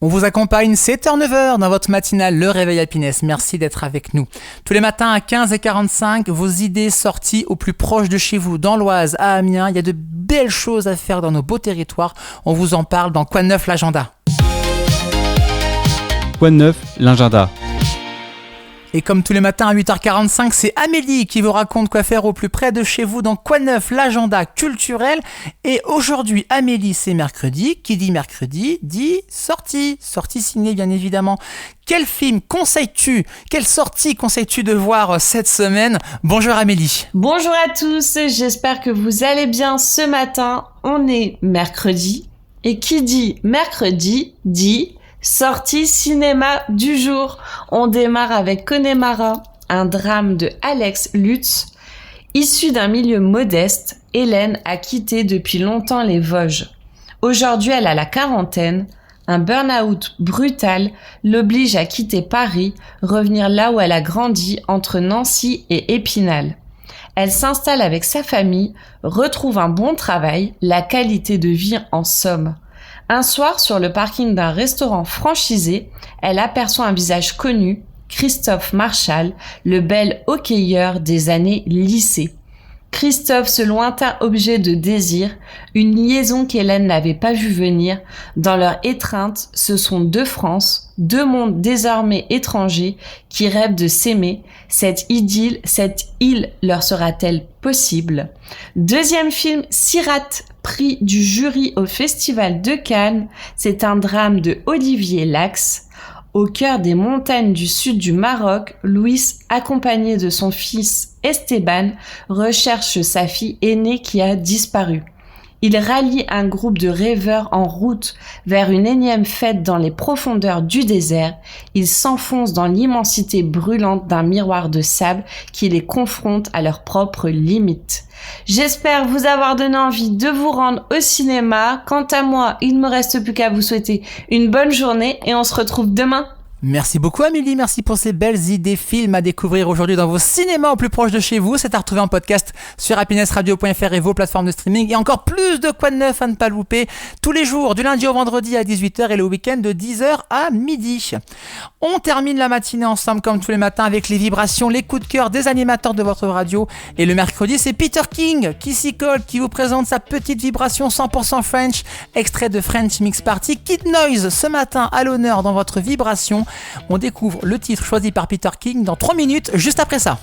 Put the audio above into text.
On vous accompagne 7h-9h dans votre matinale Le Réveil Happiness. Merci d'être avec nous. Tous les matins à 15h45, vos idées sorties au plus proche de chez vous, dans l'Oise, à Amiens. Il y a de belles choses à faire dans nos beaux territoires. On vous en parle dans Quoi de neuf l'agenda. Quoi de neuf l'agenda. Et comme tous les matins à 8h45, c'est Amélie qui vous raconte quoi faire au plus près de chez vous dans Quoi de neuf l'agenda culturel. Et aujourd'hui, Amélie, c'est mercredi. Qui dit mercredi dit sortie. Sortie ciné, bien évidemment. Quel film conseilles-tu, quelle sortie conseilles-tu de voir cette semaine? Bonjour Amélie. Bonjour à tous, j'espère que vous allez bien ce matin. On est mercredi. Et qui dit mercredi dit sortie cinéma du jour. On démarre avec Connemara, un drame de Alex Lutz. Issue d'un milieu modeste, Hélène a quitté depuis longtemps les Vosges. Aujourd'hui, elle a la quarantaine. Un burn-out brutal l'oblige à quitter Paris, revenir là où elle a grandi, entre Nancy et Épinal. Elle s'installe avec sa famille, retrouve un bon travail, la qualité de vie en somme. Un soir, sur le parking d'un restaurant franchisé, elle aperçoit un visage connu, Christophe Marchal, le bel hockeyeur des années lycée. Christophe, ce lointain objet de désir, une liaison qu'Hélène n'avait pas vu venir. Dans leur étreinte, ce sont deux France, deux mondes désormais étrangers qui rêvent de s'aimer. Cette idylle, cette île leur sera-t-elle possible? Deuxième film, Sirat, prix du jury au Festival de Cannes. C'est un drame de Olivier Lax. Au cœur des montagnes du sud du Maroc, Louis, accompagné de son fils Esteban, recherche sa fille aînée qui a disparu. Il rallie un groupe de rêveurs en route vers une énième fête dans les profondeurs du désert. Ils s'enfoncent dans l'immensité brûlante d'un miroir de sable qui les confronte à leurs propres limites. J'espère vous avoir donné envie de vous rendre au cinéma. Quant à moi, il ne me reste plus qu'à vous souhaiter une bonne journée et on se retrouve demain. Merci beaucoup Amélie, merci pour ces belles idées films à découvrir aujourd'hui dans vos cinémas au plus proche de chez vous. C'est à retrouver en podcast sur happinessradio.fr et vos plateformes de streaming. Et encore plus de Quoi de neuf à ne pas louper tous les jours, du lundi au vendredi à 18h et le week-end de 10h à midi. On termine la matinée ensemble comme tous les matins avec les vibrations, les coups de cœur des animateurs de votre radio. Et le mercredi, c'est Peter King qui s'y colle, qui vous présente sa petite vibration 100% French, extrait de French Mix Party. Kid Noise ce matin à l'honneur dans votre vibration. On découvre le titre choisi par Peter King dans 3 minutes, juste après ça.